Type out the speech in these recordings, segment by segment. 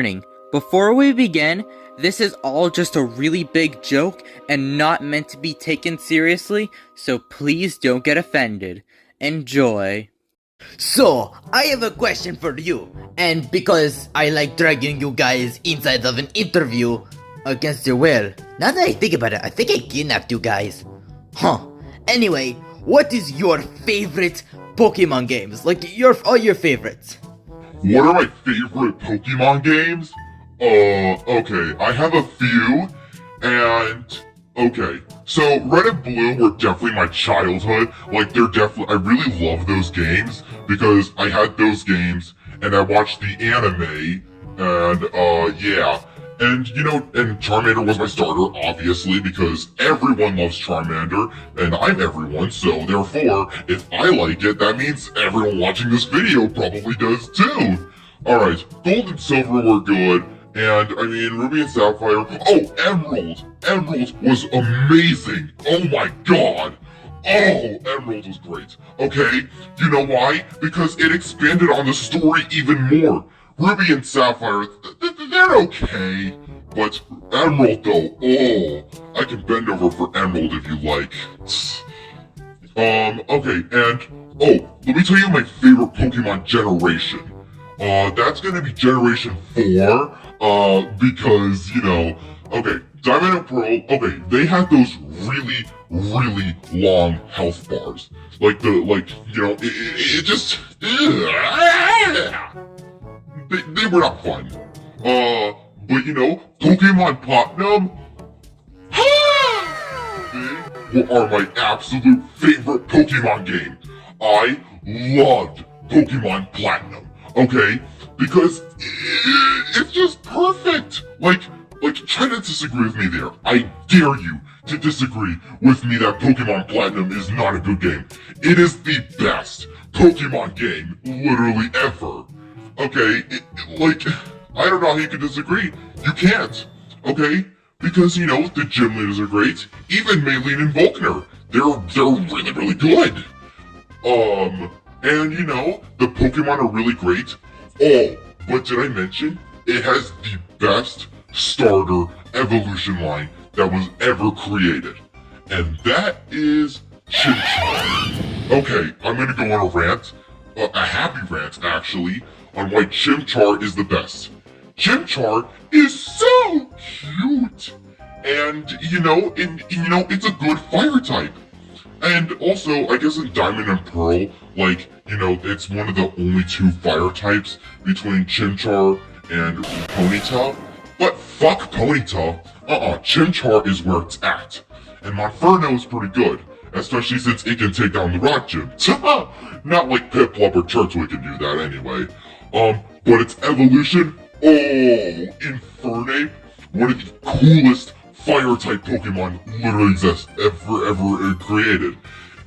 Warning. Before we begin, this is all just a really big joke and not meant to be taken seriously, so please don't get offended. Enjoy. So, I have a question for you, and because I like dragging you guys inside of an interview against your will, now that I think about it, I think I kidnapped you guys. Huh. Anyway, what is your favorite Pokemon games? Like, all your favorites. What are my favorite Pokemon games? Okay, I have a few, and okay. So, Red and Blue were definitely my childhood. Like, I really love those games, because I had those games, and I watched the anime, and, yeah. And, and Charmander was my starter, obviously, because everyone loves Charmander, and I'm everyone, so therefore, if I like it, that means everyone watching this video probably does too! Alright, Gold and Silver were good, and, Ruby and Sapphire. Oh, Emerald! Emerald was amazing! Oh my god! Oh, Emerald was great. Okay, you know why? Because it expanded on the story even more. Ruby and Sapphire, they're okay. But Emerald though, oh, I can bend over for Emerald if you like. Okay, and, oh, let me tell you my favorite Pokemon generation. That's gonna be Generation 4, because, okay, Diamond and Pearl, okay, they had those really, really long health bars. It just, they were not fun. But Pokemon Platinum, they are my absolute favorite Pokemon game. I loved Pokemon Platinum, okay? Because it's just perfect. Like, try to disagree with me there. I dare you to disagree with me that Pokemon Platinum is not a good game. It is the best Pokemon game literally ever. Okay, I don't know how you can disagree. You can't, okay? Because, the gym leaders are great. Even Maylene and Volkner, they're really, really good. And, the Pokemon are really great. Oh, but did I mention, it has the best starter evolution line that was ever created. And that is Chimchar. Okay, I'm gonna go on a rant, a happy rant, actually, on why Chimchar is the best. Chimchar is so cute! And, it's a good fire type. And also, I guess in Diamond and Pearl, it's one of the only two fire types between Chimchar and Ponyta. But fuck Ponyta. Chimchar is where it's at. And Monferno is pretty good, especially since it can take down the Rock Gym. Not like Piplup or Turtwig can do that anyway. But its evolution, Infernape, one of the coolest fire-type Pokemon literally exists ever created.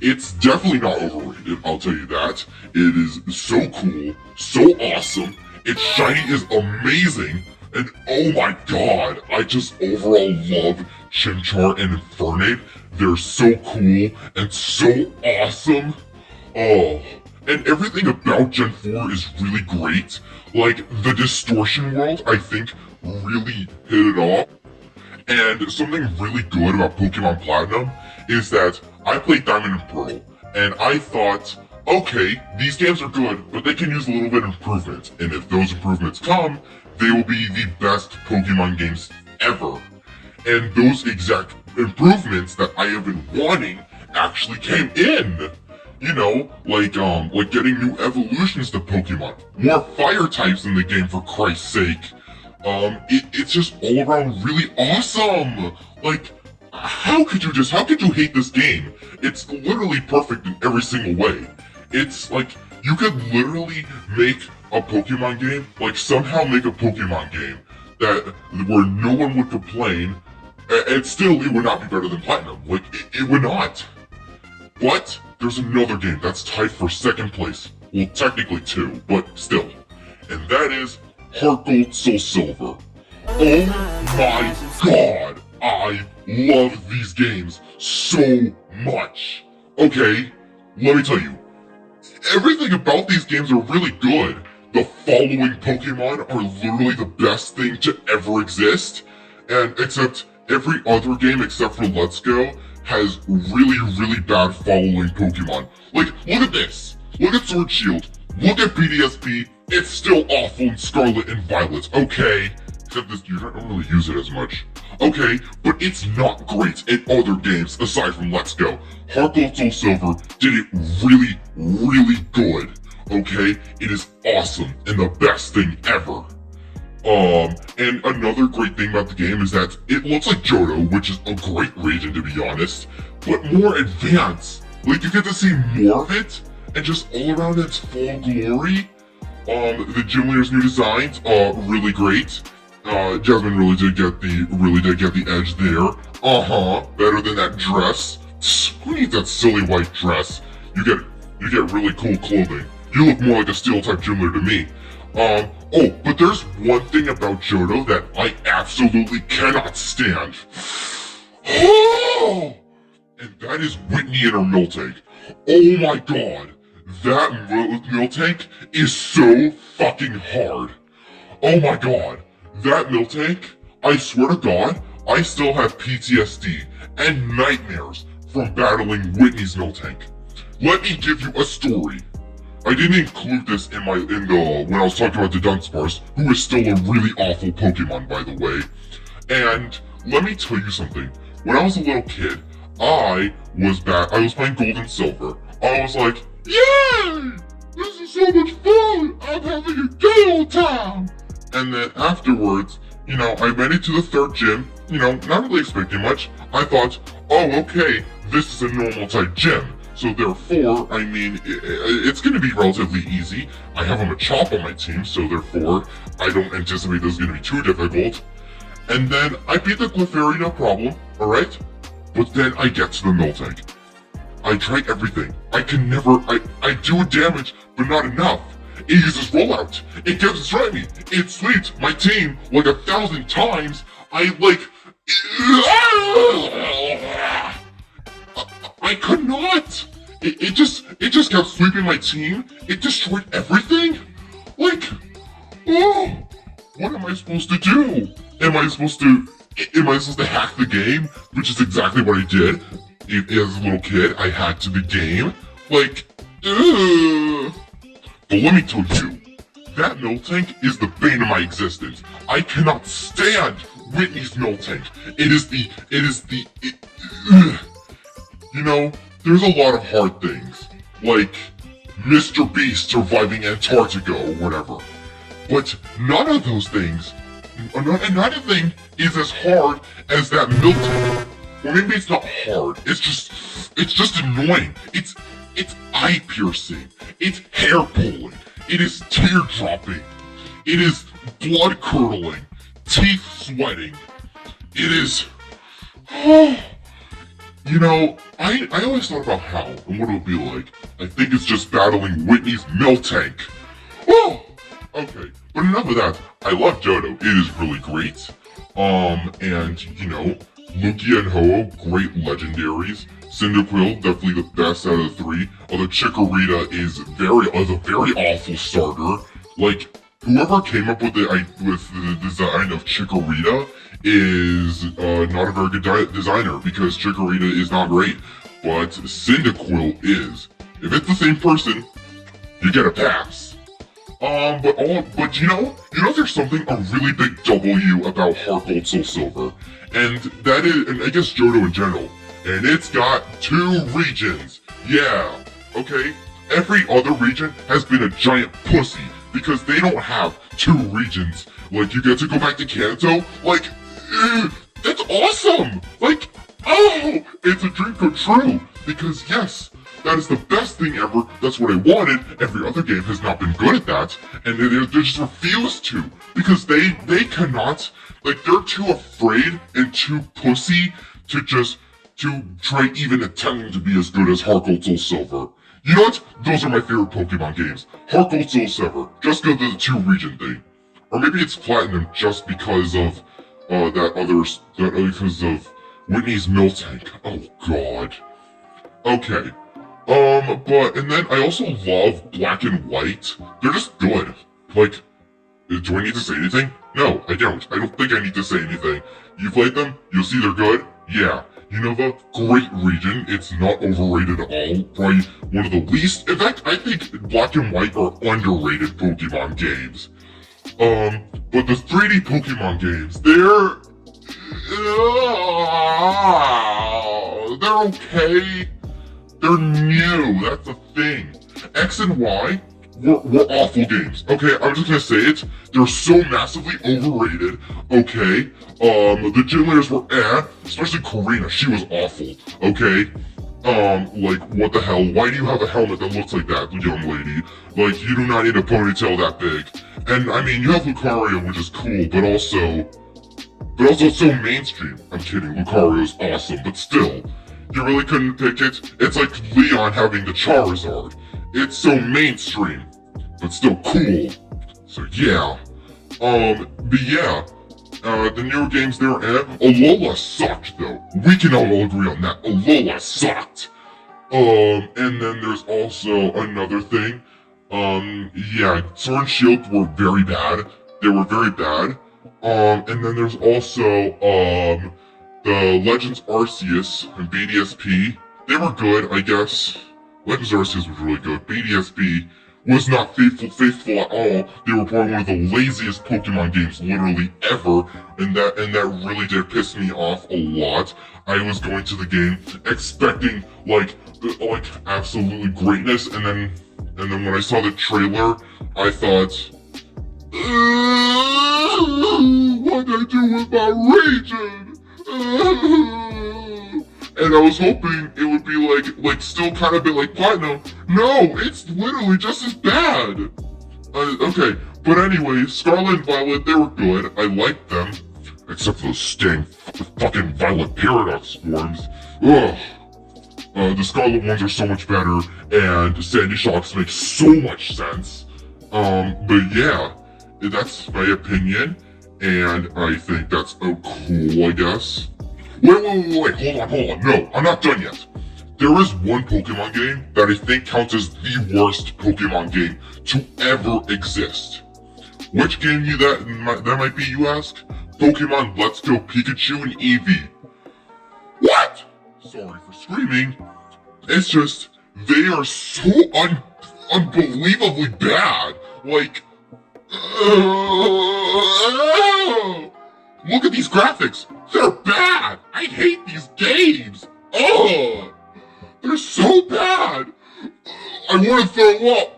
It's definitely not overrated, I'll tell you that. It is so cool, so awesome, its shiny is amazing, and oh my god, I just overall love Chimchar and Infernape. They're so cool and so awesome. Oh, and everything about Gen 4 is really great. Like, the Distortion world, I think, really hit it off. And something really good about Pokemon Platinum is that I played Diamond and Pearl, and I thought, okay, these games are good, but they can use a little bit of improvement, and if those improvements come, they will be the best Pokemon games ever. And those exact improvements that I have been wanting actually came in. Like getting new evolutions to Pokemon, more fire types in the game for Christ's sake. It's just all around really awesome. Like, how could you hate this game? It's literally perfect in every single way. It's like, you could literally make a Pokemon game, somehow make a Pokemon game where no one would complain, and still it would not be better than Platinum. It would not. But there's another game that's tied for second place. Well, technically two, but still. And that is Heart Gold, Soul Silver. Oh my god! I love these games so much. Okay, let me tell you. Everything about these games are really good. the following Pokemon are literally the best thing to ever exist. And except every other game except for Let's Go has really, really bad following Pokemon. Like, look at this. Look at Sword Shield. Look at BDSP. It's still awful in Scarlet and Violet, okay? Except this, you don't really use it as much. Okay, but it's not great in other games aside from Let's Go. Heart Gold Soul Silver did it really, really good. Okay? It is awesome and the best thing ever. And another great thing about the game is that it looks like Johto, which is a great region to be honest, but more advanced. Like, you get to see more of it, and just all around its full glory. The gym leader's new designs, really great. Jasmine really did get the edge there. Better than that dress. Who needs that silly white dress? You get really cool clothing. You look more like a steel-type gym leader to me. Oh, but there's one thing about Johto that I absolutely cannot stand. And that is Whitney and her Miltank. Oh my god. That Miltank is so fucking hard. Oh my god. That Miltank, I swear to god, I still have PTSD and nightmares from battling Whitney's Miltank. Let me give you a story. I didn't include this when I was talking about the Dunsparce, who is still a really awful Pokemon, by the way. And let me tell you something. When I was a little kid, I was playing Gold and Silver. I was like, yay! This is so much fun! I'm having a good old time! And then afterwards, I made it to the third gym, not really expecting much. I thought, oh, okay, this is a normal type gym. So therefore, I mean, it's going to be relatively easy. I have a Machop on my team, so therefore, I don't anticipate this is going to be too difficult. And then I beat the Clefairy, no problem, alright? But then I get to the Miltank. I try everything. I do damage, but not enough. It uses rollout. It gives destroy me. It sweeps my team like 1,000 times. I could not! It just kept sweeping my team. It destroyed everything? Like, oh, what am I supposed to do? Am I supposed to hack the game? Which is exactly what I did. As a little kid, I hacked the game. Like, ugh. But let me tell you, that Miltank is the bane of my existence. I cannot stand Whitney's Miltank. There's a lot of hard things, like Mr. Beast surviving Antarctica or whatever. But none of those things, nothing is as hard as that Miltank. Or maybe it's not hard, it's just annoying. It's eye piercing. It's hair pulling. It is tear dropping. It is blood curdling. Teeth sweating. It is... I always thought about how and what it would be like. I think it's just battling Whitney's Miltank. Oh! Okay, but enough of that. I love Johto. It is really great. Lugia and Ho-Oh, great legendaries. Cyndaquil, definitely the best out of the three. Although Chikorita is a very awful starter. Like, whoever came up with the design of Chikorita is not a very good designer, because Chikorita is not great, but Cyndaquil is. If it's the same person, you get a pass. But there's something a really big W about Heart Gold Soul Silver, and that is, and I guess Johto in general, and it's got 2 regions. Yeah, okay. Every other region has been a giant pussy because they don't have 2 regions. Like, you get to go back to Kanto. Like, that's awesome! Like, oh, it's a dream come true. Because yes, that is the best thing ever. That's what I wanted. Every other game has not been good at that, and they just refuse to, because they cannot. Like, they're too afraid and too pussy to try even attempting to be as good as Heart Gold Soul Silver. You know what? Those are my favorite Pokemon games. Heart Gold Soul Silver, just because of the 2 region thing. Or maybe it's Platinum just because of because of Whitney's Miltank. Oh god. Okay. And then I also love Black and White. They're just good. Like, do I need to say anything? No, I don't. I don't think I need to say anything. You played them, you'll see they're good. Yeah. Unova, great region. It's not overrated at all. Probably one of the least. In fact, I think Black and White are underrated Pokemon games. But the 3D Pokemon games, they're okay. They're new. That's the thing. X and Y were awful games. Okay, I'm just gonna say it. They're so massively overrated. Okay. The gym leaders were especially Karina. She was awful. Okay. Like, what the hell? Why do you have a helmet that looks like that, young lady? Like, you do not need a ponytail that big. And, I mean, you have Lucario, which is cool, but also it's so mainstream. I'm kidding, Lucario's awesome, but still, you really couldn't pick it? It's like Leon having the Charizard. It's so mainstream, but still cool. So, yeah. But yeah. The newer games there, Alola sucked though. We can all agree on that. Alola sucked. And then there's also another thing. Yeah, Sword and Shield were very bad. They were very bad. And then there's also, the Legends Arceus and BDSP. They were good, I guess. Legends Arceus was really good. BDSP was not faithful at all. They were probably one of the laziest Pokemon games literally ever, and that really did piss me off a lot. I was going to the game expecting like absolutely greatness, and then when I saw the trailer, I thought, what did I do with my region? And I was hoping it would be like still kind of a bit like Platinum. No, it's literally just as bad. Okay, but anyway, Scarlet and Violet, they were good. I liked them. Except for those dang fucking Violet Paradox forms. Ugh. The Scarlet ones are so much better, and Sandy Shocks make so much sense. But yeah, that's my opinion, and I think that's cool, I guess. Wait, hold on, no, I'm not done yet. There is one Pokemon game that I think counts as the worst Pokemon game to ever exist. Which game that might be, you ask? Pokemon Let's Go Pikachu and Eevee. What? Sorry for screaming. It's just, they are so unbelievably bad. Like, look at these graphics. They're bad. I hate these games. Ugh. They're so bad. I want to throw up.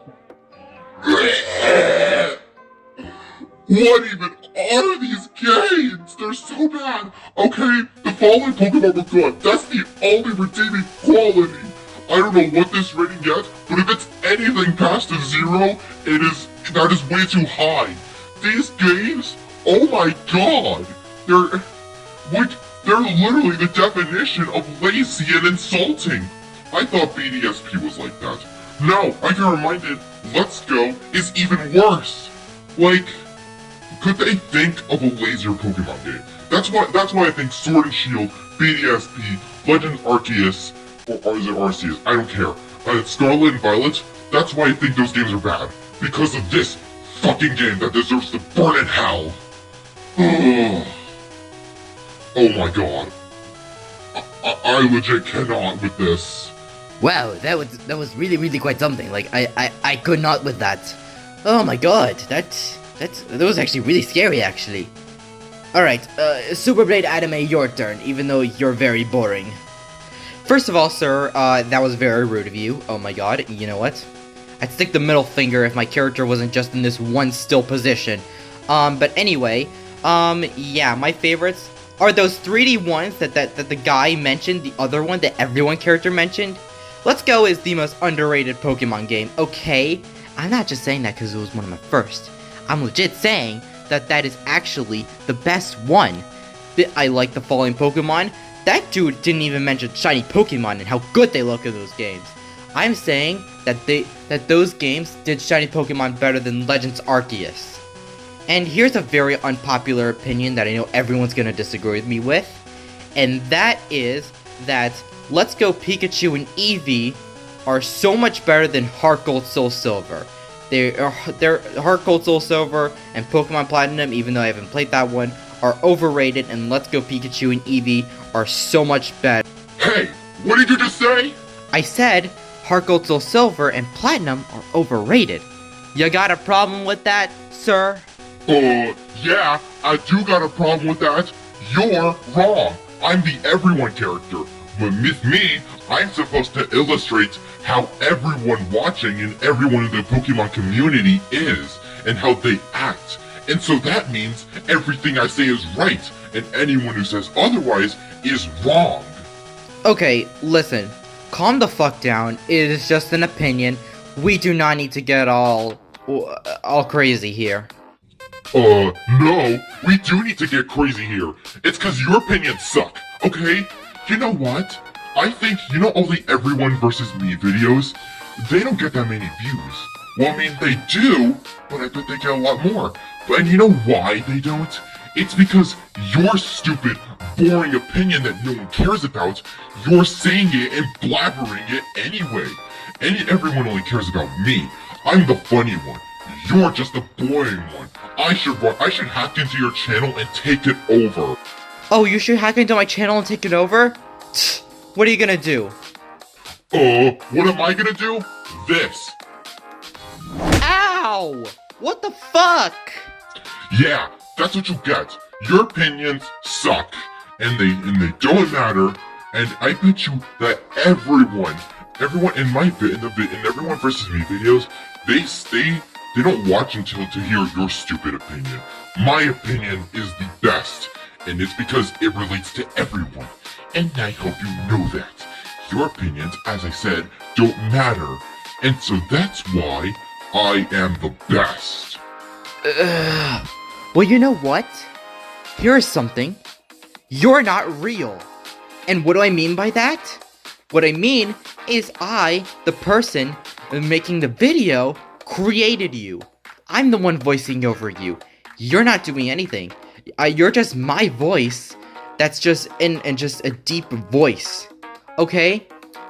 What even are these games? They're so bad. Okay, the following Pokemon were good. That's the only redeeming quality. I don't know what this rating gets, but if it's anything past a 0, that is way too high. These games, oh my god, they're literally the definition of lazy and insulting. I thought BDSP was like that. No, I get reminded, Let's Go is even worse. Like, could they think of a lazier Pokemon game? That's why I think Sword and Shield, BDSP, Legends Arceus, or is it Arceus? I don't care. Scarlet and Violet, that's why I think those games are bad. Because of this fucking game that deserves to burn in hell. Ugh. Oh my god. I legit cannot with this. Wow, that was really quite something. Like I could not with that. Oh my god, that was actually really scary actually. Alright, Super Blade Anime, your turn, even though you're very boring. First of all, sir, that was very rude of you. Oh my god, you know what? I'd stick the middle finger if my character wasn't just in this one still position. But anyway, yeah, my favorites are those 3D ones that the guy mentioned, the other one that everyone character mentioned. Let's Go is the most underrated Pokemon game, okay? I'm not just saying that because it was one of my first. I'm legit saying that is actually the best one. I like the following Pokemon. That dude didn't even mention shiny Pokemon and how good they look in those games. I'm saying that those games did shiny Pokemon better than Legends Arceus. And here's a very unpopular opinion that I know everyone's gonna disagree with me with, and that is that Let's Go Pikachu and Eevee are so much better than Heart Gold Soul Silver. Their Heart Gold, Soul Silver, and Pokemon Platinum, even though I haven't played that one, are overrated, and Let's Go Pikachu and Eevee are so much better. Hey, what did you just say? I said Heart Gold, Soul Silver, and Platinum are overrated. You got a problem with that, sir? Yeah, I do got a problem with that. You're wrong. I'm the everyone character. But with me, I'm supposed to illustrate how everyone watching and everyone in the Pokemon community is, and how they act. And so that means everything I say is right, and anyone who says otherwise is wrong. Okay, listen. Calm the fuck down. It is just an opinion. We do not need to get all crazy here. No, we do need to get crazy here. It's cause your opinions suck, okay? You know what? I think, all the everyone versus me videos, they don't get that many views. Well, I mean, they do, but I bet they get a lot more. And you know why they don't? It's because your stupid, boring opinion that no one cares about, you're saying it and blabbering it anyway. Everyone only cares about me. I'm the funny one. You're just the boring one. I should hack into your channel and take it over. Oh, you should hack into my channel and take it over? What are you gonna do? What am I gonna do? This. Ow! What the fuck? Yeah, that's what you get. Your opinions suck, and they don't matter. And I bet you that everyone in everyone versus me videos, they don't watch until to hear your stupid opinion. My opinion is the best, and it's because it relates to everyone. And I hope you know that. Your opinions, as I said, don't matter. And so that's why I am the best. Well, you know what? Here's something. You're not real. And what do I mean by that? What I mean is I, the person making the video, created you. I'm the one voicing over you. You're not doing anything. You're just my voice. That's just just a deep voice. Okay?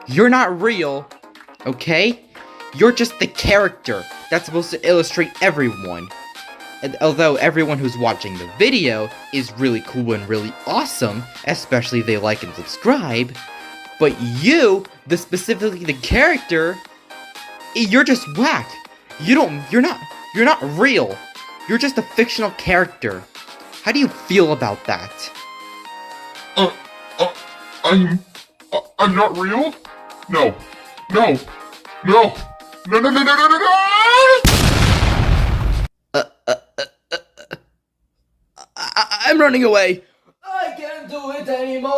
You're not real. Okay? You're just the character that's supposed to illustrate everyone. And although everyone who's watching the video is really cool and really awesome, especially if they like and subscribe, but you, specifically the character, you're just whack. You're not real. You're just a fictional character. How do you feel about that? I'm not real? No. No. No. No, no, no, no, no, no, no! I'm running away. I can't do it anymore.